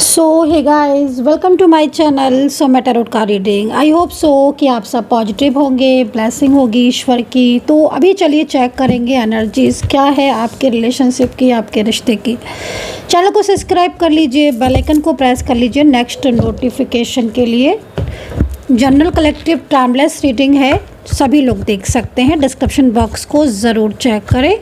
So hey guys, welcome to my channel. So मैं tarot का reading. I hope so कि आप सब पॉजिटिव होंगे, ब्लेसिंग होगी ईश्वर की। तो अभी चलिए चेक करेंगे एनर्जीज क्या है आपके रिलेशनशिप की, आपके रिश्ते की। चैनल को सब्सक्राइब कर लीजिए, बेल आइकन को प्रेस कर लीजिए नेक्स्ट नोटिफिकेशन के लिए। जनरल कलेक्टिव टाइमलेस रीडिंग है, सभी लोग देख सकते हैं। डिस्क्रिप्शन बॉक्स को ज़रूर चेक करें।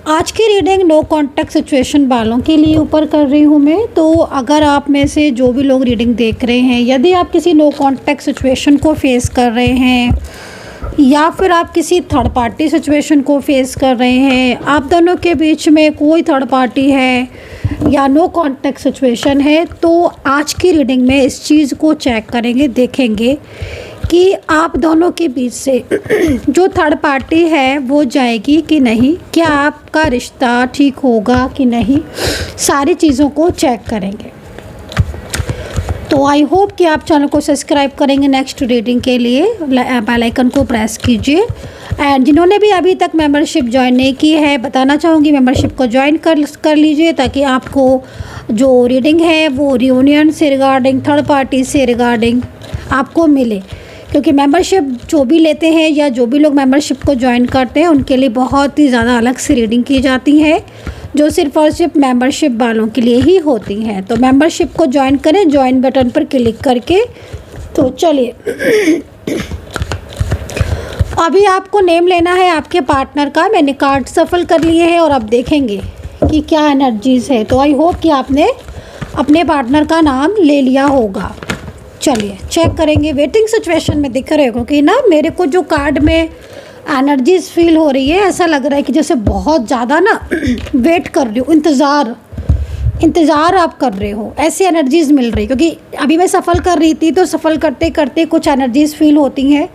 आज की रीडिंग नो कॉन्टैक्ट सिचुएशन वालों के लिए ऊपर कर रही हूँ मैं। तो अगर आप में से जो भी लोग रीडिंग देख रहे हैं, यदि आप किसी नो कॉन्टैक्ट सिचुएशन को फेस कर रहे हैं या फिर आप किसी थर्ड पार्टी सिचुएशन को फेस कर रहे हैं, आप दोनों के बीच में कोई थर्ड पार्टी है या नो कॉन्टैक्ट सिचुएशन है, तो आज की रीडिंग में इस चीज़ को चेक करेंगे, देखेंगे कि आप दोनों के बीच से जो थर्ड पार्टी है वो जाएगी कि नहीं, क्या आपका रिश्ता ठीक होगा कि नहीं, सारी चीज़ों को चेक करेंगे। तो आई होप कि आप चैनल को सब्सक्राइब करेंगे नेक्स्ट रीडिंग के लिए, बेल आइकन को प्रेस कीजिए। एंड जिन्होंने भी अभी तक मेंबरशिप ज्वाइन नहीं की है, बताना चाहूँगी मेंबरशिप को ज्वाइन कर लीजिए, ताकि आपको जो रीडिंग है वो रियूनियन से रिगार्डिंग, थर्ड पार्टी से रिगार्डिंग आपको मिले। क्योंकि मेंबरशिप जो भी लेते हैं या जो भी लोग मेंबरशिप को ज्वाइन करते हैं, उनके लिए बहुत ही ज़्यादा अलग से रीडिंग की जाती है, जो सिर्फ और सिर्फ मेंबरशिप वालों के लिए ही होती हैं। तो मेंबरशिप को ज्वाइन करें, ज्वाइन बटन पर क्लिक करके। तो चलिए अभी आपको नेम लेना है आपके पार्टनर का। मैंने कार्ड सफल कर लिए हैं और अब देखेंगे कि क्या एनर्जीज़ है। तो आई होप कि आपने अपने पार्टनर का नाम ले लिया होगा। चलिए चेक करेंगे। वेटिंग सिचुएशन में दिख रहे हो कि ना, मेरे को जो कार्ड में एनर्जीज फील हो रही है, ऐसा लग रहा है कि जैसे बहुत ज़्यादा ना वेट कर रही हो, इंतज़ार आप कर रहे हो, ऐसी एनर्जीज मिल रही। क्योंकि अभी मैं सफल कर रही थी, तो सफल करते करते कुछ एनर्जीज फील होती हैं,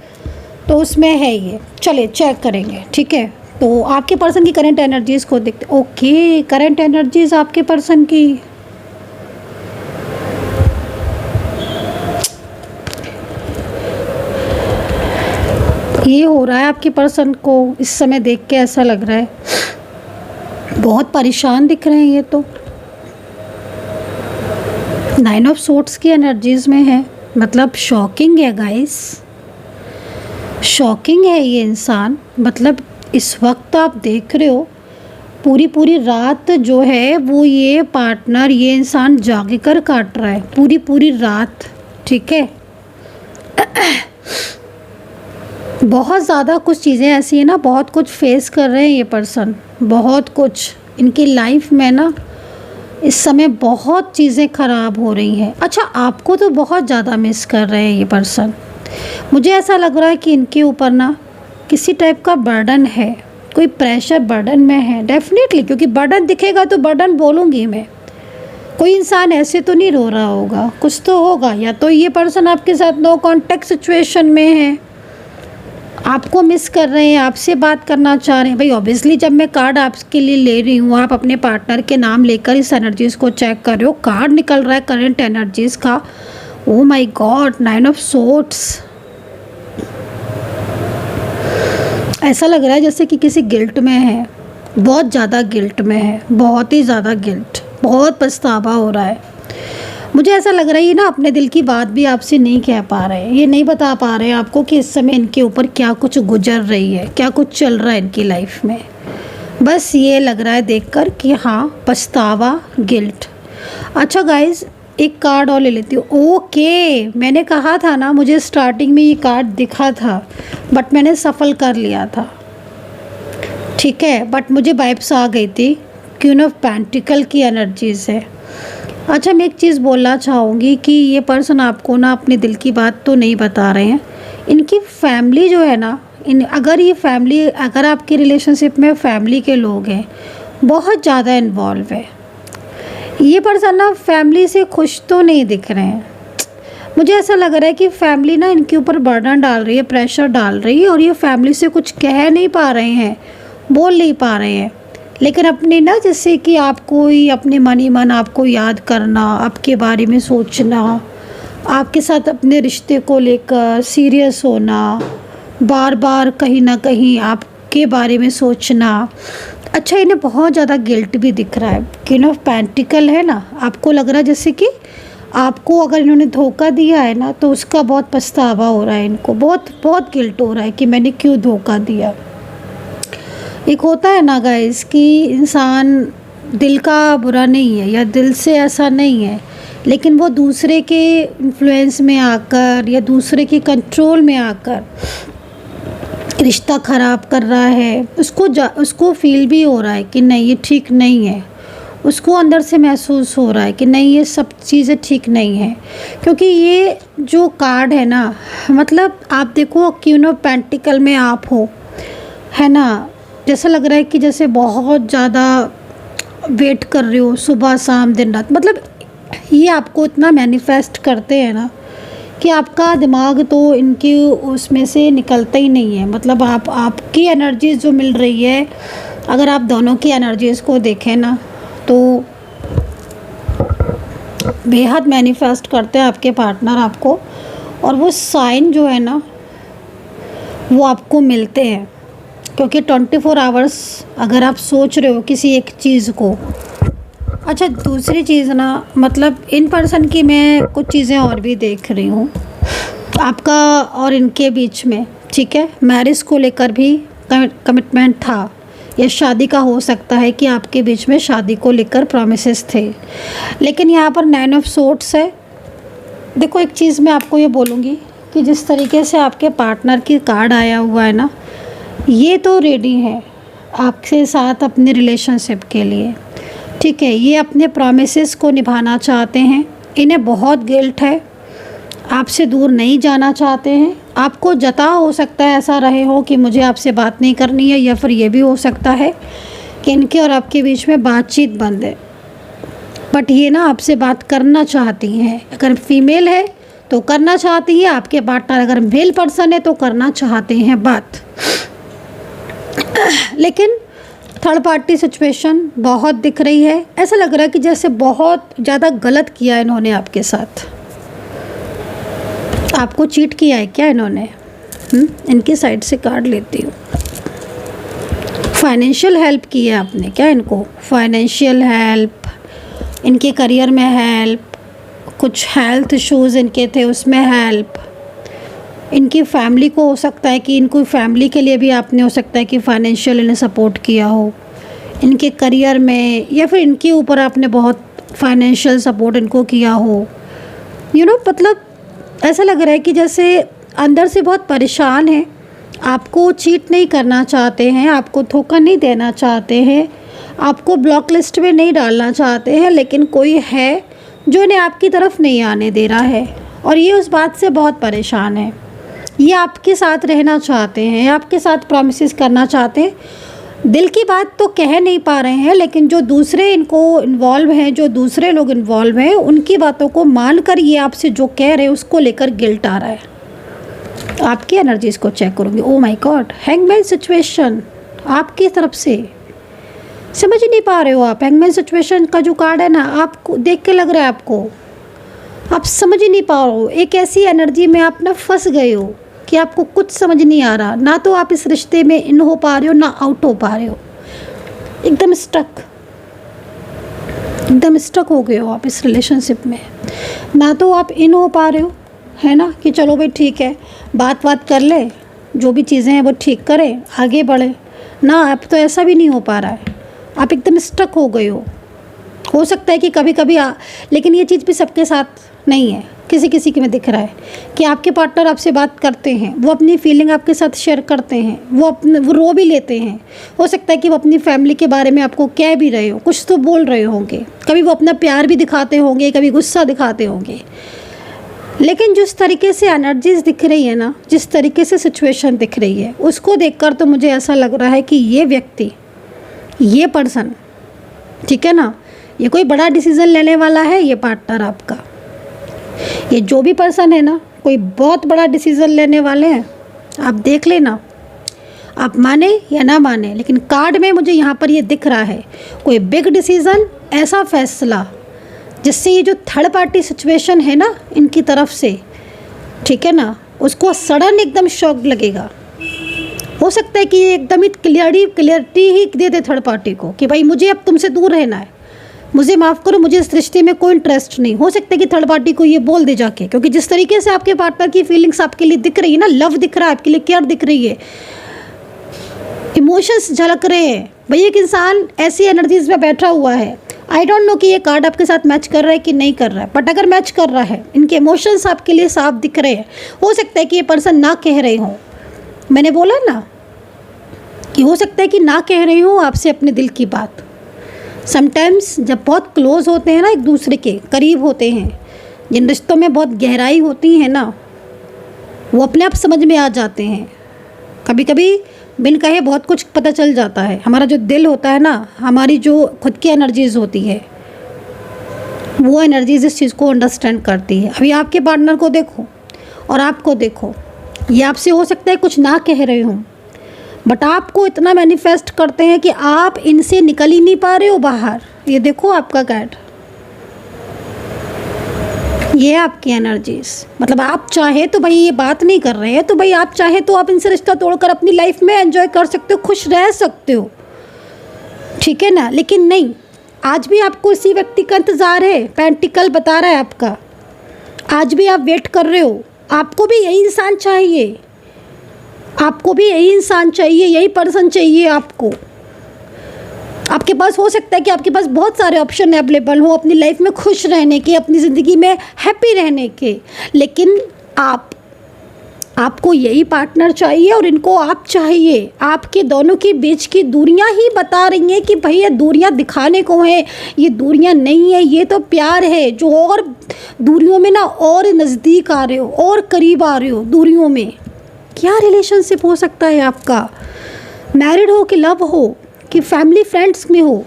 तो उसमें है ये। चलिए चेक करेंगे, ठीक है। तो आपके पर्सन की करंट एनर्जीज़ को देखते। ओके, करंट एनर्जीज आपके पर्सन की, ये हो रहा है आपके पर्सन को इस समय देख के ऐसा लग रहा है बहुत परेशान दिख रहे हैं ये तो। 9 ऑफ सोर्ड्स की एनर्जीज में है, मतलब शॉकिंग है गाइस, शॉकिंग है ये इंसान। मतलब इस वक्त आप देख रहे हो पूरी रात जो है वो ये पार्टनर, ये इंसान जाग कर काट रहा है पूरी रात, ठीक है। बहुत ज़्यादा कुछ चीज़ें ऐसी है ना, बहुत कुछ फेस कर रहे हैं ये पर्सन, बहुत कुछ इनकी लाइफ में ना इस समय बहुत चीज़ें ख़राब हो रही हैं। अच्छा, आपको तो बहुत ज़्यादा मिस कर रहे हैं ये पर्सन। मुझे ऐसा लग रहा है कि इनके ऊपर ना किसी टाइप का बर्डन है, कोई प्रेशर बर्डन में है डेफिनेटली। क्योंकि बर्डन दिखेगा तो बर्डन बोलूँगी मैं। कोई इंसान ऐसे तो नहीं रो रहा होगा, कुछ तो होगा। या तो ये पर्सन आपके साथ नो कॉन्टैक्ट सिचुएशन में है, आपको मिस कर रहे हैं, आपसे बात करना चाह रहे हैं। भाई ऑब्वियसली जब मैं कार्ड आपके लिए ले रही हूँ, आप अपने पार्टनर के नाम लेकर इस एनर्जीज़ को चेक कर रहे हो। कार्ड निकल रहा है करंट एनर्जीज़ का। Oh my God, 9 of swords. ऐसा लग रहा है जैसे कि किसी गिल्ट में है, बहुत ज़्यादा गिल्ट में है, बहुत ही ज़्यादा गिल्ट, बहुत पछतावा हो रहा है। मुझे ऐसा लग रहा है ये ना अपने दिल की बात भी आपसे नहीं कह पा रहे हैं, ये नहीं बता पा रहे हैं आपको कि इस समय इनके ऊपर क्या कुछ गुजर रही है, क्या कुछ चल रहा है इनकी लाइफ में। बस ये लग रहा है देखकर कि हाँ, पछतावा, गिल्ट। अच्छा गाइज, एक कार्ड और ले लेती हूँ। ओके, मैंने कहा था ना, मुझे स्टार्टिंग में ये कार्ड दिखा था, बट मैंने सफल कर लिया था, ठीक है। बट मुझे वाइब्स आ गई थी, क्वीन ऑफ पेंटिकल की एनर्जीज है। अच्छा, मैं एक चीज़ बोलना चाहूँगी कि ये पर्सन आपको ना अपने दिल की बात तो नहीं बता रहे हैं। इनकी फैमिली जो है ना, अगर आपकी रिलेशनशिप में फैमिली के लोग हैं, बहुत ज़्यादा इन्वॉल्व है। ये पर्सन ना फैमिली से खुश तो नहीं दिख रहे हैं। मुझे ऐसा लग रहा है कि फैमिली ना इनके ऊपर बर्डन डाल रही है, प्रेशर डाल रही है, और ये फैमिली से कुछ कह नहीं पा रहे हैं, बोल नहीं पा रहे हैं। लेकिन अपने ना, जैसे कि आपको ही अपने मन ही मन आपको याद करना, आपके बारे में सोचना, आपके साथ अपने रिश्ते को लेकर सीरियस होना, बार बार कहीं ना कहीं आपके बारे में सोचना, अच्छा, इन्हें बहुत ज़्यादा गिल्ट भी दिख रहा है। किंग ऑफ पेंटिकल है ना, आपको लग रहा है जैसे कि आपको अगर इन्होंने धोखा दिया है ना तो उसका बहुत पछतावा हो रहा है, इनको बहुत बहुत गिल्ट हो रहा है कि मैंने क्यों धोखा दिया। एक होता है ना गाइस कि इंसान दिल का बुरा नहीं है या दिल से ऐसा नहीं है, लेकिन वो दूसरे के इन्फ्लुएंस में आकर या दूसरे के कंट्रोल में आकर रिश्ता ख़राब कर रहा है। उसको फील भी हो रहा है कि नहीं ये ठीक नहीं है, उसको अंदर से महसूस हो रहा है कि नहीं ये सब चीज़ें ठीक नहीं है। क्योंकि ये जो कार्ड है ना, मतलब आप देखो क्वीन ऑफ पेंटिकल में आप हो, है ना, जैसा लग रहा है कि जैसे बहुत ज़्यादा वेट कर रहे हो सुबह शाम दिन रात। मतलब ये आपको इतना मैनिफेस्ट करते हैं ना कि आपका दिमाग तो इनकी उसमें से निकलता ही नहीं है। मतलब आपकी एनर्जीज जो मिल रही है, अगर आप दोनों की एनर्जीज़ को देखें ना तो बेहद मैनिफेस्ट करते हैं आपके पार्टनर आपको, और वो साइन जो है ना वो आपको मिलते हैं। क्योंकि 24 आवर्स अगर आप सोच रहे हो किसी एक चीज़ को। अच्छा, दूसरी चीज़ ना, मतलब इन पर्सन की मैं कुछ चीज़ें और भी देख रही हूँ आपका और इनके बीच में, ठीक है। मैरिज को लेकर भी कमिटमेंट था या शादी का हो सकता है कि आपके बीच में शादी को लेकर प्रॉमिसेस थे। लेकिन यहाँ पर 9 ऑफ सोर्ड्स है। देखो एक चीज़ मैं आपको ये बोलूँगी कि जिस तरीके से आपके पार्टनर की कार्ड आया हुआ है ना, ये तो रेडी है आपके साथ अपने रिलेशनशिप के लिए, ठीक है। ये अपने प्रॉमिसेस को निभाना चाहते हैं, इन्हें बहुत गिल्ट है, आपसे दूर नहीं जाना चाहते हैं। आपको जता हो सकता है ऐसा रहे हो कि मुझे आपसे बात नहीं करनी है, या फिर ये भी हो सकता है कि इनके और आपके बीच में बातचीत बंद है, बट ये ना आपसे बात करना चाहती हैं। अगर फीमेल है तो करना चाहती है, आपके पार्टनर अगर मेल पर्सन है तो करना चाहते हैं बात। लेकिन थर्ड पार्टी सिचुएशन बहुत दिख रही है। ऐसा लग रहा है कि जैसे बहुत ज़्यादा गलत किया इन्होंने आपके साथ, आपको चीट किया है क्या इन्होंने। इनकी साइड से कार्ड लेती हूँ। फाइनेंशियल हेल्प की है आपने क्या इनको, फाइनेंशियल हेल्प, इनके करियर में हेल्प, कुछ हेल्थ इश्यूज़ इनके थे उसमें हेल्प, इनकी फैमिली को हो सकता है कि इनको फैमिली के लिए भी आपने हो सकता है कि फाइनेंशियल इन्हें सपोर्ट किया हो इनके करियर में, या फिर इनके ऊपर आपने बहुत फाइनेंशियल सपोर्ट इनको किया हो। मतलब ऐसा लग रहा है कि जैसे अंदर से बहुत परेशान है, आपको चीट नहीं करना चाहते हैं, आपको धोखा नहीं देना चाहते हैं, आपको ब्लॉक लिस्ट में नहीं डालना चाहते हैं, लेकिन कोई है जो इन्हें आपकी तरफ नहीं आने दे रहा है, और ये उस बात से बहुत परेशान है। ये आपके साथ रहना चाहते हैं, आपके साथ प्रॉमिसेस करना चाहते हैं, दिल की बात तो कह नहीं पा रहे हैं, लेकिन जो दूसरे इनको इन्वॉल्व हैं, जो दूसरे लोग इन्वॉल्व हैं, उनकी बातों को मानकर ये आपसे जो कह रहे हैं उसको लेकर गिल्ट आ रहा है। आपकी एनर्जीज को चेक करूँगी। Oh my God, hangman situation आपकी तरफ से, समझ ही नहीं पा रहे हो आप। हैंगमैन सिचुएशन का जो कार्ड है ना, आपको देख के लग रहा है आपको आप समझ ही नहीं पा रहे हो। एक ऐसी एनर्जी में आप ना फंस गए हो कि आपको कुछ समझ नहीं आ रहा, ना तो आप इस रिश्ते में इन हो पा रहे हो ना आउट हो पा रहे हो। एकदम स्टक हो गए हो आप इस रिलेशनशिप में। ना तो आप इन हो पा रहे हो, है ना, कि चलो भाई ठीक है बात कर ले, जो भी चीज़ें हैं वो ठीक करें, आगे बढ़े ना, आप तो ऐसा भी नहीं हो पा रहा है, आप एकदम स्टक हो गए हो सकता है कि कभी कभी लेकिन ये चीज़ भी सबके साथ नहीं है, किसी किसी के में दिख रहा है कि आपके पार्टनर आपसे बात करते हैं, वो अपनी फीलिंग आपके साथ शेयर करते हैं, वो रो भी लेते हैं। हो सकता है कि वो अपनी फैमिली के बारे में आपको कह भी रहे हो, कुछ तो बोल रहे होंगे, कभी वो अपना प्यार भी दिखाते होंगे, कभी गुस्सा दिखाते होंगे। लेकिन जिस तरीके से एनर्जीज दिख रही है ना, जिस तरीके से सिचुएशन दिख रही है, उसको देखकर तो मुझे ऐसा लग रहा है कि ये व्यक्ति, ये पर्सन, ठीक है ना, ये कोई बड़ा डिसीज़न लेने वाला है। ये पार्टनर आपका, ये जो भी पर्सन है ना, कोई बहुत बड़ा डिसीज़न लेने वाले हैं। आप देख लेना, आप माने या ना माने, लेकिन कार्ड में मुझे यहाँ पर ये दिख रहा है कोई बिग डिसीज़न, ऐसा फैसला जिससे ये जो थर्ड पार्टी सिचुएशन है ना इनकी तरफ से, ठीक है ना, उसको सडन एकदम शॉक लगेगा। हो सकता है कि एकदम ही clarity he they they third party को कि भाई मुझे अब तुमसे दूर रहना है, मुझे माफ़ करो, मुझे इस रिश्ते में कोई इंटरेस्ट नहीं। हो सकता है कि थर्ड पार्टी को ये बोल दे जाके, क्योंकि जिस तरीके से आपके पार्टनर की फीलिंग्स आपके लिए दिख रही है ना, लव दिख रहा है आपके लिए, केयर दिख रही है, इमोशंस झलक रहे हैं। भाई एक इंसान ऐसी एनर्जीज में बैठा हुआ है, आई डोंट नो कि ये कार्ड आपके साथ मैच कर रहा है कि नहीं कर रहा है, बट अगर मैच कर रहा है, इनके इमोशंस आपके लिए साफ दिख रहे हैं। हो सकता है कि ये पर्सन ना कह रहे हों, मैंने बोला ना कि हो सकता है कि ना कह रही हूँ आपसे अपने दिल की बात। समटाइम्स जब बहुत क्लोज होते हैं ना, एक दूसरे के करीब होते हैं, जिन रिश्तों में बहुत गहराई होती है ना, वो अपने आप समझ में आ जाते हैं। कभी कभी बिन कहे बहुत कुछ पता चल जाता है। हमारा जो दिल होता है ना, हमारी जो खुद की एनर्जीज़ होती है, वो एनर्जीज इस चीज़ को अंडरस्टैंड करती है। अभी आपके पार्टनर को देखो और आपको देखो, ये आपसे हो सकता है कुछ ना कह रहे हों, बट आपको इतना मैनिफेस्ट करते हैं कि आप इनसे निकल ही नहीं पा रहे हो बाहर। ये देखो आपका कार्ड, ये आपकी एनर्जीज, मतलब आप चाहे तो भाई ये बात नहीं कर रहे हैं, तो भाई आप चाहे तो आप इनसे रिश्ता तोड़कर अपनी लाइफ में एंजॉय कर सकते हो, खुश रह सकते हो, ठीक है ना। लेकिन नहीं, आज भी आपको इसी व्यक्ति का इंतज़ार है। पेंटिकल बता रहा है आपका, आज भी आप वेट कर रहे हो। आपको भी यही इंसान चाहिए, आपको भी यही इंसान चाहिए, यही पर्सन चाहिए आपको। आपके पास हो सकता है कि आपके पास बहुत सारे ऑप्शन अवेलेबल हो अपनी लाइफ में खुश रहने के, अपनी ज़िंदगी में हैप्पी रहने के, लेकिन आपको यही पार्टनर चाहिए और इनको आप चाहिए। आपके दोनों के बीच की दूरियां ही बता रही हैं कि भाई ये दूरियां दिखाने को हैं, ये दूरियां नहीं है, ये तो प्यार है। जो और दूरियों में ना और नज़दीक आ रहे हो और करीब आ रहे हो दूरियों में। क्या रिलेशनशिप हो सकता है आपका? मैरिड हो कि लव हो कि फैमिली फ्रेंड्स में हो?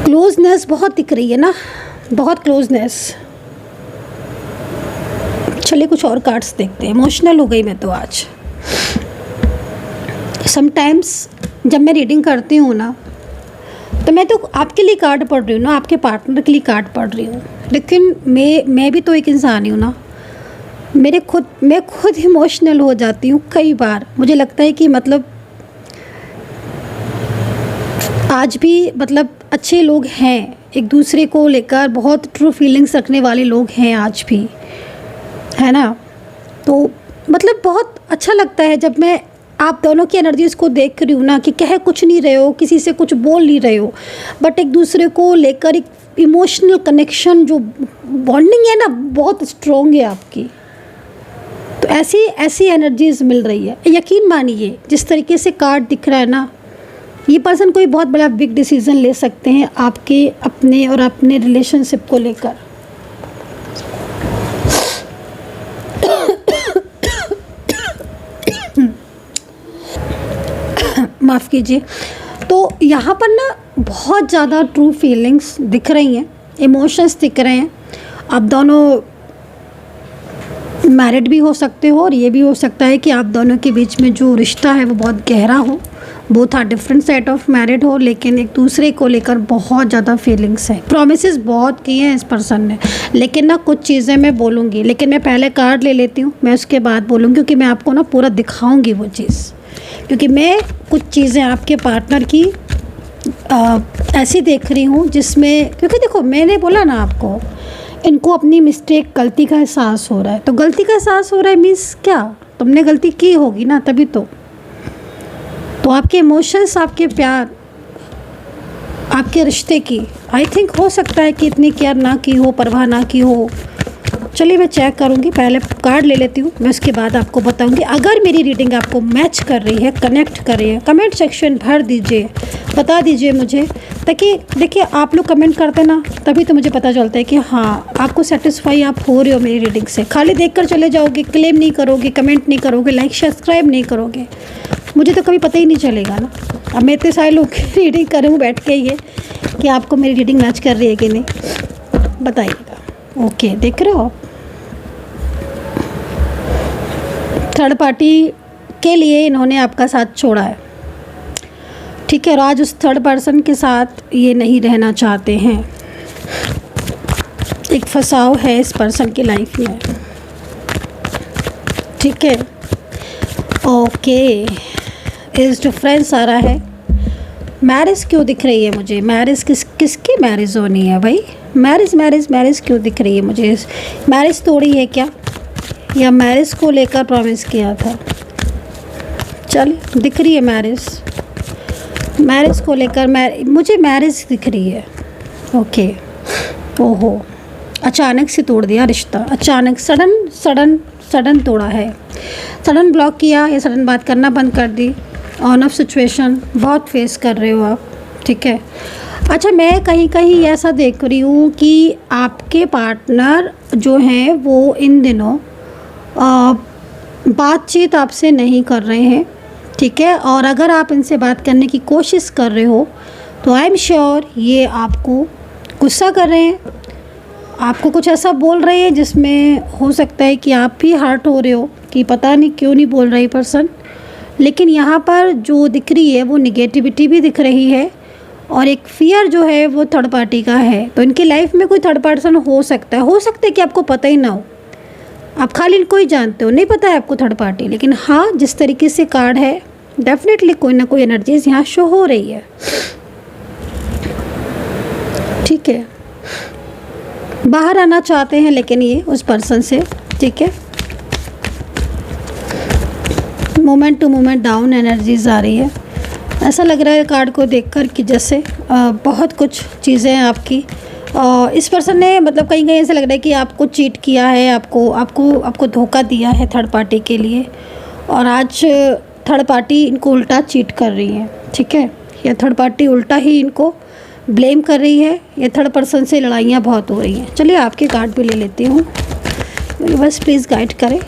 क्लोजनेस बहुत दिख रही है ना, बहुत क्लोजनेस। चलिए कुछ और कार्ड्स देखते हैं। इमोशनल हो गई मैं तो आज। समटाइम्स जब मैं रीडिंग करती हूँ ना, तो मैं तो आपके लिए कार्ड पढ़ रही हूँ ना, आपके पार्टनर के लिए कार्ड पढ़ रही हूँ, लेकिन मैं भी तो एक इंसान ही हूँ ना। मैं खुद इमोशनल हो जाती हूँ कई बार। मुझे लगता है कि मतलब आज भी मतलब अच्छे लोग हैं, एक दूसरे को लेकर बहुत ट्रू फीलिंग्स रखने वाले लोग हैं आज भी, है ना। तो मतलब बहुत अच्छा लगता है जब मैं आप दोनों की एनर्जीज़ को देख रही हूँ ना, कि कह कुछ नहीं रहे हो, किसी से कुछ बोल नहीं रहे हो, बट एक दूसरे को लेकर एक इमोशनल कनेक्शन, जो बॉन्डिंग है ना, बहुत स्ट्रॉन्ग है आपकी। तो ऐसी एनर्जीज़ मिल रही है। यकीन मानिए जिस तरीके से कार्ड दिख रहा है ना, ये पर्सन कोई बहुत बड़ा बिग डिसीज़न ले सकते हैं आपके अपने और अपने रिलेशनशिप को लेकर। माफ़ कीजिए। तो यहाँ पर ना बहुत ज़्यादा ट्रू फीलिंग्स दिख रही हैं, इमोशंस दिख रहे हैं। आप दोनों मैरिड भी हो सकते हो और ये भी हो सकता है कि आप दोनों के बीच में जो रिश्ता है वो बहुत गहरा हो। Both are different set of married हो, लेकिन एक दूसरे को लेकर बहुत ज़्यादा फीलिंग्स है। प्रोमिसेस बहुत किए हैं इस पर्सन ने, लेकिन ना कुछ चीज़ें मैं बोलूँगी, लेकिन मैं पहले कार्ड ले लेती हूँ, मैं उसके बाद बोलूँगी, क्योंकि मैं आपको ना पूरा दिखाऊँगी वो चीज़। क्योंकि मैं कुछ चीज़ें आपके पार्टनर की ऐसी देख रही हूँ जिसमें, क्योंकि देखो मैंने बोला ना आपको, इनको अपनी मिस्टेक, गलती का एहसास हो रहा है। तो गलती का एहसास हो रहा है मीन्स क्या? तुमने गलती की होगी ना, तभी तो आपके इमोशंस, आपके प्यार, आपके रिश्ते की आई थिंक हो सकता है कि इतनी केयर ना की हो, परवाह ना की हो। चलिए मैं चेक करूँगी, पहले कार्ड ले लेती हूँ, मैं उसके बाद आपको बताऊँगी। अगर मेरी रीडिंग आपको मैच कर रही है, कनेक्ट कर रही है, कमेंट सेक्शन भर दीजिए, बता दीजिए मुझे, ताकि देखिए आप लोग कमेंट करते ना, तभी तो मुझे पता चलता है कि हाँ आपको सेटिस्फाई आप हो रहे हो मेरी रीडिंग से। खाली देखकर चले जाओगे, क्लेम नहीं करोगे, कमेंट नहीं करोगे, लाइक सब्सक्राइब नहीं करोगे, मुझे तो कभी पता ही नहीं चलेगा ना। अब मैं इतने सारे लोग की रीडिंग कर रही हूँ बैठ के, ये कि आपको मेरी रीडिंग मैच कर रही है कि नहीं, बताइएगा। ओके, देख रहे हो आप, थर्ड पार्टी के लिए इन्होंने आपका साथ छोड़ा है, ठीक है, और आज उस थर्ड पर्सन के साथ ये नहीं रहना चाहते हैं। एक फंसाव है इस पर्सन की लाइफ में। ठीक है, ओके। इस डिफरेंस आ रहा है। मैरिज क्यों दिख रही है मुझे? मैरिज किसकी मैरिज होनी है भाई? मैरिज मैरिज मैरिज क्यों दिख रही है मुझे? मैरिज तोड़ी है क्या, या मैरिज को लेकर प्रॉमिस किया था? चल, दिख रही है मैरिज। मैरिज को लेकर मुझे मैरिज दिख रही है। ओके। ओहो, अचानक से तोड़ दिया रिश्ता, अचानक सडन सडन सडन तोड़ा है, सडन ब्लॉक किया या सडन बात करना बंद कर दी। ऑन ऑफ सिचुएशन बहुत फेस कर रहे हो आप, ठीक है। अच्छा, मैं कहीं कहीं ऐसा देख रही हूँ कि आपके पार्टनर जो हैं वो इन दिनों बातचीत आपसे नहीं कर रहे हैं, ठीक है। और अगर आप इनसे बात करने की कोशिश कर रहे हो तो आई एम श्योर ये आपको गुस्सा कर रहे हैं, आपको कुछ ऐसा बोल रहे हैं जिसमें हो सकता है कि आप भी हर्ट हो रहे हो कि पता नहीं क्यों नहीं बोल रही पर्सन। लेकिन यहाँ पर जो दिख रही है वो निगेटिविटी भी दिख रही है, और एक फियर जो है वो थर्ड पार्टी का है। तो इनकी लाइफ में कोई थर्ड पर्सन हो सकता है कि आपको पता ही ना हो, आप खाली इनको ही जानते हो, नहीं पता है आपको थर्ड पार्टी। लेकिन हाँ, जिस तरीके से कार्ड है डेफिनेटली कोई ना कोई एनर्जीज यहाँ शो हो रही है, ठीक है। बाहर आना चाहते हैं लेकिन ये उस पर्सन से, ठीक है। Moment to moment down energies आ रही है। ऐसा लग रहा है कार्ड को देखकर कि जैसे बहुत कुछ चीज़ें आपकी इस पर्सन ने, मतलब कहीं कहीं ऐसा लग रहा है कि आपको चीट किया है, आपको धोखा दिया है थर्ड पार्टी के लिए, और आज थर्ड पार्टी इनको उल्टा चीट कर रही है, ठीक है। या थर्ड पार्टी उल्टा ही इनको ब्लेम कर रही है, या थर्ड पर्सन से लड़ाइयाँ बहुत हो रही हैं। चलिए आपके कार्ड भी ले लेती हूँ। यूनिवर्स प्लीज़ गाइड करें,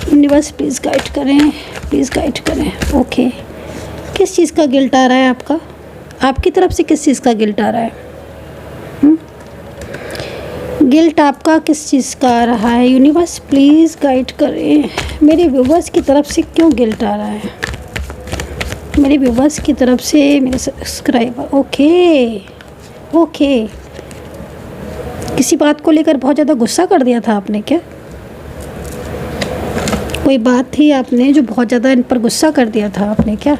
यूनिवर्स प्लीज़ गाइड करें, प्लीज़ गाइड करें। ओके, किस चीज़ का गिल्ट आ रहा है आपकी तरफ से? किस चीज़ का गिल्ट आ रहा है? गिल्ट आपका किस चीज़ का आ रहा है? यूनिवर्स प्लीज़ गाइड करें। मेरे व्यूवर्स की तरफ से क्यों गिल्ट आ रहा है? मेरे व्यूवर्स की तरफ से, मेरे सब्सक्राइबर। ओके, किसी बात को लेकर बहुत ज़्यादा गुस्सा कर दिया था आपने क्या? कोई बात थी आपने जो बहुत ज़्यादा इन पर गुस्सा कर दिया था आपने क्या,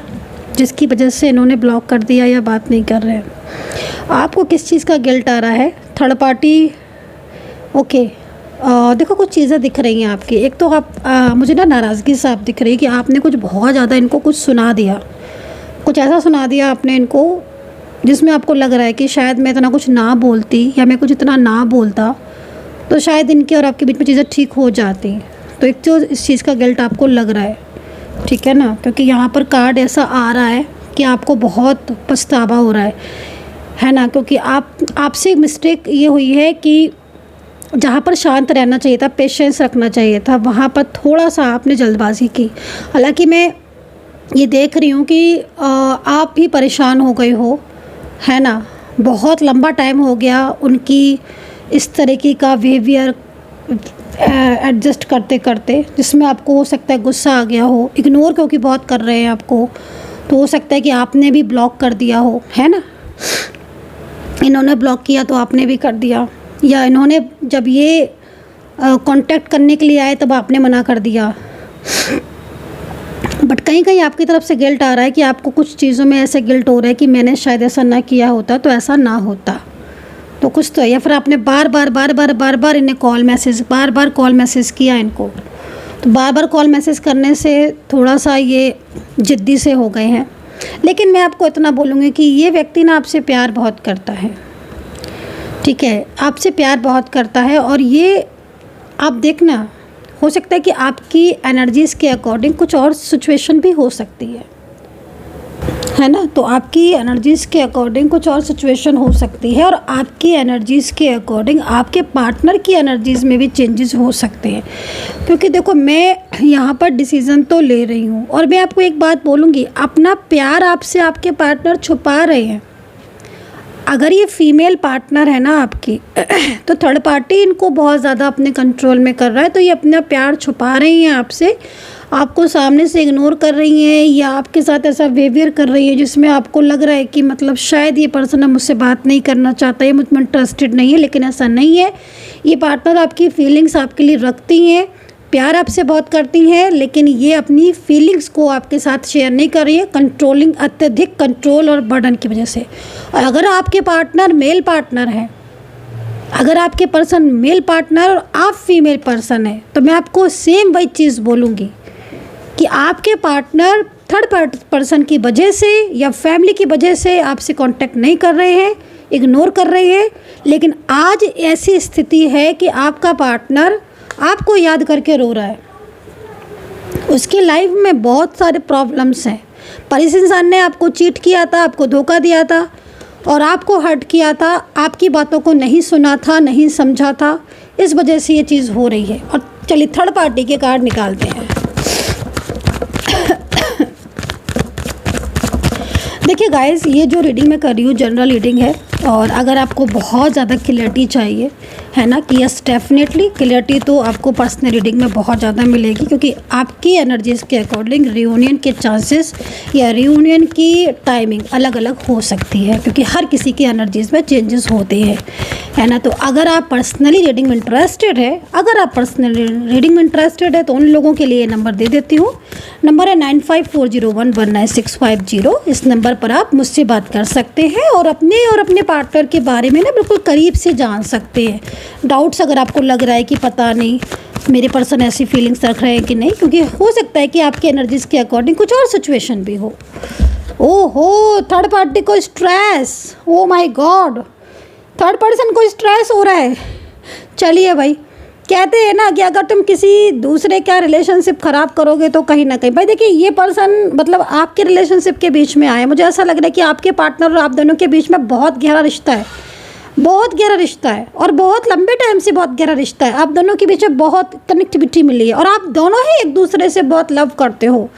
जिसकी वजह से इन्होंने ब्लॉक कर दिया या बात नहीं कर रहे हैं? आपको किस चीज़ का गिल्ट आ रहा है? Third party. ओके, देखो कुछ चीज़ें दिख रही हैं आपकी। एक तो आप मुझे ना नाराज़गी से आप दिख रही है कि आपने कुछ बहुत ज़्यादा इनको कुछ सुना दिया, कुछ ऐसा सुना दिया आपने इनको जिसमें आपको लग रहा है कि शायद मैं इतना कुछ ना बोलती या मैं कुछ इतना ना बोलता तो शायद इनके और आपके बीच में चीज़ें ठीक हो जाती। तो एक तो इस चीज़ का गिल्ट आपको लग रहा है, ठीक है ना, क्योंकि यहाँ पर कार्ड ऐसा आ रहा है कि आपको बहुत पछतावा हो रहा है ना, क्योंकि आपसे मिस्टेक ये हुई है कि जहाँ पर शांत रहना चाहिए था, पेशेंस रखना चाहिए था, वहाँ पर थोड़ा सा आपने जल्दबाजी की। हालांकि मैं ये देख रही हूँ कि आप भी परेशान हो गए हो, है ना। बहुत लंबा टाइम हो गया उनकी इस तरीके का बिहेवियर एडजस्ट करते करते, जिसमें आपको हो सकता है गुस्सा आ गया हो, इग्नोर क्योंकि बहुत कर रहे हैं आपको, तो हो सकता है कि आपने भी ब्लॉक कर दिया हो, है ना। इन्होंने ब्लॉक किया तो आपने भी कर दिया, या इन्होंने जब ये कांटेक्ट करने के लिए आए तब आपने मना कर दिया। बट कहीं कहीं आपकी तरफ से गिल्ट आ रहा है कि आपको कुछ चीज़ों में ऐसे गिल्ट हो रहा है कि मैंने शायद ऐसा ना किया होता तो ऐसा ना होता, तो कुछ तो है। या फिर आपने बार बार इन्हें बार बार कॉल मैसेज किया इनको, तो बार बार कॉल मैसेज करने से थोड़ा सा ये ज़िद्दी से हो गए हैं। लेकिन मैं आपको इतना बोलूँगी कि ये व्यक्ति ना आपसे प्यार बहुत करता है, ठीक है, आपसे प्यार बहुत करता है। और ये आप देखना, हो सकता है कि आपकी एनर्जीज़ के अकॉर्डिंग कुछ और सिचुएशन भी हो सकती है ना। तो आपकी एनर्जीज़ के अकॉर्डिंग कुछ और सिचुएशन हो सकती है, और आपकी एनर्जीज़ के अकॉर्डिंग आपके पार्टनर की एनर्जीज़ में भी चेंजेस हो सकते हैं। क्योंकि देखो, मैं यहाँ पर डिसीज़न तो ले रही हूँ, और मैं आपको एक बात बोलूँगी, अपना प्यार आपसे आपके पार्टनर छुपा रहे हैं। अगर ये फीमेल पार्टनर है ना आपकी, तो थर्ड पार्टी इनको बहुत ज़्यादा अपने कंट्रोल में कर रहा है, तो ये अपना प्यार छुपा रही हैं आपसे, आपको सामने से इग्नोर कर रही हैं, या आपके साथ ऐसा बिहेवियर कर रही है जिसमें आपको लग रहा है कि मतलब शायद ये पर्सन मुझसे बात नहीं करना चाहता, ये मुझ में इंटरेस्टेड नहीं है। लेकिन ऐसा नहीं है, ये पार्टनर आपकी फीलिंग्स आपके लिए रखती हैं, प्यार आपसे बहुत करती हैं, लेकिन ये अपनी फीलिंग्स को आपके साथ शेयर नहीं कर रही है, कंट्रोलिंग, अत्यधिक कंट्रोल और बर्डन की वजह से। और अगर आपके पार्टनर मेल पार्टनर है, अगर आपके पर्सन मेल पार्टनर और आप फीमेल पर्सन है, तो मैं आपको सेम वही चीज़ बोलूँगी कि आपके पार्टनर थर्ड पर्सन की वजह से या फैमिली की वजह से आपसे कांटेक्ट नहीं कर रहे हैं, इग्नोर कर रहे हैं। लेकिन आज ऐसी स्थिति है कि आपका पार्टनर आपको याद करके रो रहा है। उसकी लाइफ में बहुत सारे प्रॉब्लम्स हैं, पर इस इंसान ने आपको चीट किया था, आपको धोखा दिया था और आपको हर्ट किया था, आपकी बातों को नहीं सुना था, नहीं समझा था। इस वजह से ये चीज़ हो रही है। और चलिए थर्ड पार्टी के कार्ड निकालते हैं। देखिए गाइस, ये जो रीडिंग मैं कर रही हूँ जनरल रीडिंग है, और अगर आपको बहुत ज़्यादा क्लियरिटी चाहिए है ना, कि यस डेफिनेटली क्लियरिटी तो आपको पर्सनल रीडिंग में बहुत ज़्यादा मिलेगी, क्योंकि आपकी एनर्जीज़ के अकॉर्डिंग रियूनियन के चांसेस या रियूनियन की टाइमिंग अलग अलग हो सकती है, क्योंकि हर किसी की एनर्जीज़ में चेंजेस होते हैं, है ना। तो अगर आप पर्सनली रीडिंग में इंटरेस्टेड है, तो उन लोगों के लिए नंबर दे देती हूँ। नंबर है 9540119650। इस नंबर पर आप मुझसे बात कर सकते हैं और अपने पार्टनर के बारे में ना बिल्कुल करीब से जान सकते हैं। डाउट्स अगर आपको लग रहा है कि पता नहीं मेरे पर्सन ऐसी फीलिंग्स रख रहे हैं कि नहीं, क्योंकि हो सकता है कि आपके एनर्जीज़ के अकॉर्डिंग कुछ और सिचुएशन भी हो। ओहो, थर्ड पार्टी को stress, oh my God, third person को स्ट्रेस हो रहा है। चलिए भाई, कहते हैं ना कि अगर तुम किसी दूसरे का रिलेशनशिप ख़राब करोगे तो कहीं ना कहीं, भाई देखिए ये पर्सन मतलब आपके रिलेशनशिप के बीच में आए। मुझे ऐसा लग रहा है कि आपके पार्टनर और आप दोनों के बीच में बहुत गहरा रिश्ता है, बहुत गहरा रिश्ता है, और बहुत लंबे टाइम से बहुत गहरा रिश्ता है। आप दोनों के बीच में बहुत कनेक्टिविटी मिली है और आप दोनों ही एक दूसरे से बहुत लव करते हो,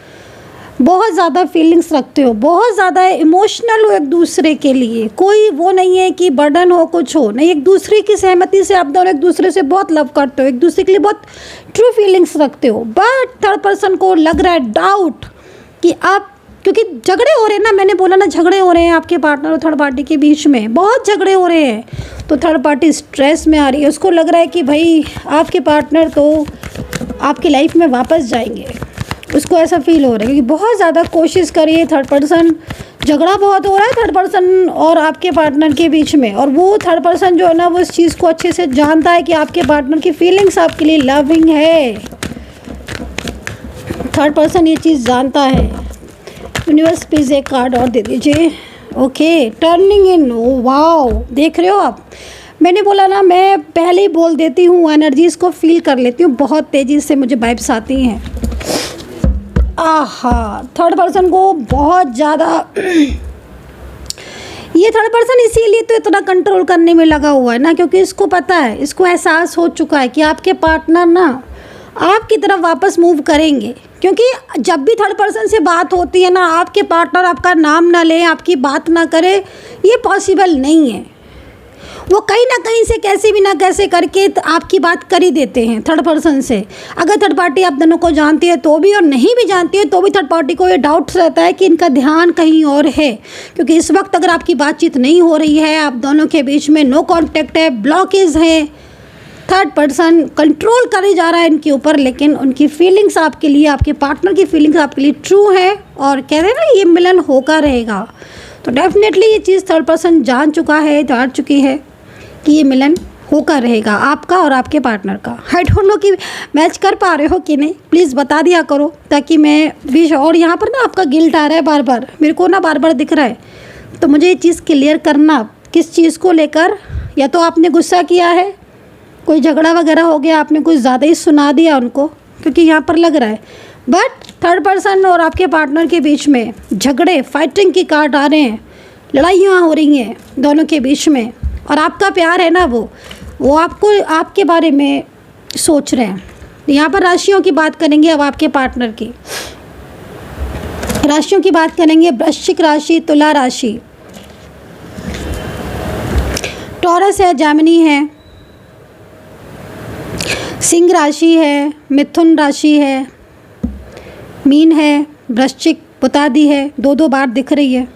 बहुत ज़्यादा फीलिंग्स रखते हो, बहुत ज़्यादा इमोशनल हो एक दूसरे के लिए। कोई वो नहीं है कि बर्डन हो, कुछ हो नहीं, एक दूसरे की सहमति से आप दोनों एक दूसरे से बहुत लव करते हो, एक दूसरे के लिए बहुत ट्रू फीलिंग्स रखते हो। बट थर्ड पर्सन को लग रहा है डाउट कि आप, क्योंकि झगड़े हो रहे हैं ना, मैंने बोला ना झगड़े हो रहे हैं आपके पार्टनर और थर्ड पार्टी के बीच में, बहुत झगड़े हो रहे हैं। तो थर्ड पार्टी स्ट्रेस में आ रही है, उसको लग रहा है कि भाई आपके पार्टनर तो आपकी लाइफ में वापस जाएंगे, उसको ऐसा फील हो रहा है। क्योंकि बहुत ज़्यादा कोशिश करिए थर्ड पर्सन, झगड़ा बहुत हो रहा है थर्ड पर्सन और आपके पार्टनर के बीच में, और वो थर्ड पर्सन जो है ना वो इस चीज़ को अच्छे से जानता है कि आपके पार्टनर की फीलिंग्स आपके लिए लविंग है। थर्ड पर्सन ये चीज़ जानता है। यूनिवर्स प्लीज एक कार्ड और दे दीजिए। ओके, टर्निंग इन, वाओ, देख रहे हो आप, मैंने बोला ना, मैं पहले ही बोल देती हूँ, एनर्जीज़ को फील कर लेती हूँ, बहुत तेज़ी से मुझे वाइब्स आती हैं। आहा, थर्ड पर्सन को बहुत ज़्यादा ये थर्ड पर्सन इसीलिए तो इतना कंट्रोल करने में लगा हुआ है ना, क्योंकि इसको पता है, इसको एहसास हो चुका है कि आपके पार्टनर ना आपकी तरफ वापस मूव करेंगे। क्योंकि जब भी थर्ड पर्सन से बात होती है ना, आपके पार्टनर आपका नाम ना ले, आपकी बात ना करे, ये पॉसिबल नहीं है। वो कहीं ना कहीं से कैसे भी ना कैसे करके आपकी बात कर ही देते हैं थर्ड पर्सन से। अगर थर्ड पार्टी आप दोनों को जानती है तो भी, और नहीं भी जानती है तो भी थर्ड पार्टी को ये डाउट्स रहता है कि इनका ध्यान कहीं और है। क्योंकि इस वक्त अगर आपकी बातचीत नहीं हो रही है, आप दोनों के बीच में नो कॉन्टेक्ट है, ब्लॉकेज है, थर्ड पर्सन कंट्रोल करे जा रहा है इनके ऊपर, लेकिन उनकी फीलिंग्स आपके लिए, आपके पार्टनर की फीलिंग्स आपके लिए ट्रू है, और कह रहे हैं ना ये मिलन होकर रहेगा। तो डेफिनेटली ये चीज़ थर्ड पर्सन जान चुका है, जान चुकी है कि ये मिलन होकर रहेगा आपका और आपके पार्टनर का। आई डोंट नो कि मैच कर पा रहे हो कि नहीं, प्लीज़ बता दिया करो ताकि मैं भी। और यहाँ पर ना आपका गिल्ट आ रहा है बार बार, मेरे को ना बार बार दिख रहा है, तो मुझे ये चीज़ क्लियर करना किस चीज़ को लेकर। या तो आपने गुस्सा किया है, कोई झगड़ा वगैरह हो गया, आपने कुछ ज़्यादा ही सुना दिया उनको, क्योंकि यहाँ पर लग रहा है। बट थर्ड पर्सन और आपके पार्टनर के बीच में झगड़े, फाइटिंग की कार्ड आ रहे हैं, लड़ाइयाँ हो रही हैं दोनों के बीच में, और आपका प्यार है ना वो आपको, आपके बारे में सोच रहे हैं। यहाँ पर राशियों की बात करेंगे अब आपके पार्टनर की। राशियों की बात करेंगे, वृश्चिक राशि, तुला राशि, टॉरस है, जेमिनी है, सिंह राशि है, मिथुन राशि है, मीन है, वृश्चिक, पुतादी है, दो बार दिख रही है।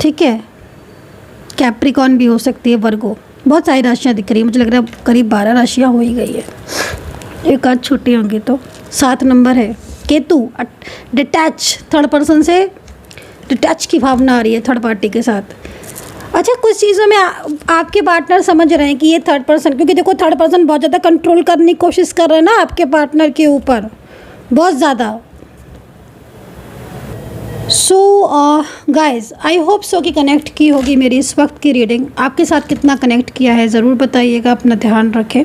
ठीक है, कैप्रिकॉन भी हो सकती है, वर्गो, बहुत सारी राशियाँ दिख रही है। मुझे लग रहा है करीब 12 राशियाँ हो ही गई है, एक आध छुट्टी होंगी। तो 7 नंबर है केतु, डिटैच, थर्ड पर्सन से डिटैच की भावना आ रही है थर्ड पार्टी के साथ। अच्छा, कुछ चीज़ों में आपके पार्टनर समझ रहे हैं कि ये थर्ड पर्सन, क्योंकि देखो थर्ड पर्सन बहुत ज़्यादा कंट्रोल करने की कोशिश कर रहे हैं ना आपके पार्टनर के ऊपर, बहुत ज़्यादा। So guys, I hope so कि कनेक्ट की होगी मेरी इस वक्त की रीडिंग। आपके साथ कितना कनेक्ट किया है ज़रूर बताइएगा, अपना ध्यान रखें।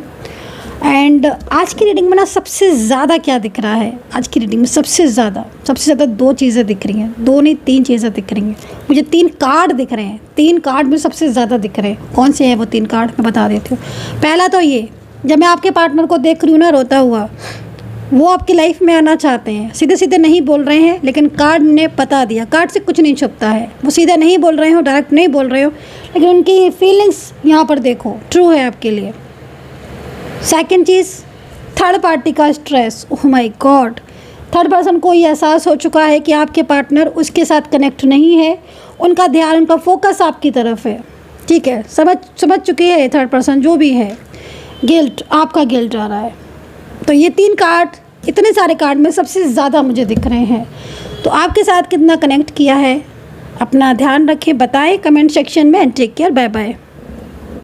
एंड आज की रीडिंग में ना सबसे ज़्यादा क्या दिख रहा है, आज की रीडिंग में सबसे ज़्यादा 2 चीज़ें दिख रही हैं, 2 नहीं 3 चीज़ें दिख रही हैं। मुझे 3 कार्ड दिख रहे हैं, 3 कार्ड में सबसे ज़्यादा दिख रहे हैं। कौन से हैं वो 3 कार्ड, मैं बता देती हूँ। पहला तो ये, जब मैं आपके पार्टनर को देख रही हूँ ना रोता हुआ, वो आपकी लाइफ में आना चाहते हैं, सीधे सीधे नहीं बोल रहे हैं, लेकिन कार्ड ने बता दिया। कार्ड से कुछ नहीं छुपता है, वो सीधे नहीं बोल रहे हो, डायरेक्ट नहीं बोल रहे हो, लेकिन उनकी फीलिंग्स यहाँ पर देखो ट्रू है आपके लिए। सेकंड चीज़, थर्ड पार्टी का stress. Oh my God, third person को ये एहसास हो चुका है कि आपके पार्टनर उसके साथ कनेक्ट नहीं है, उनका ध्यान, उनका फोकस आपकी तरफ है। ठीक है, समझ चुके हैं थर्ड पर्सन जो भी है। गिल्ट, आपका गिल्ट आ रहा है। तो ये 3 कार्ड, इतने सारे कार्ड में सबसे ज़्यादा मुझे दिख रहे हैं। तो आपके साथ कितना कनेक्ट किया है, अपना ध्यान रखें, बताएं कमेंट सेक्शन में। And take care, bye bye.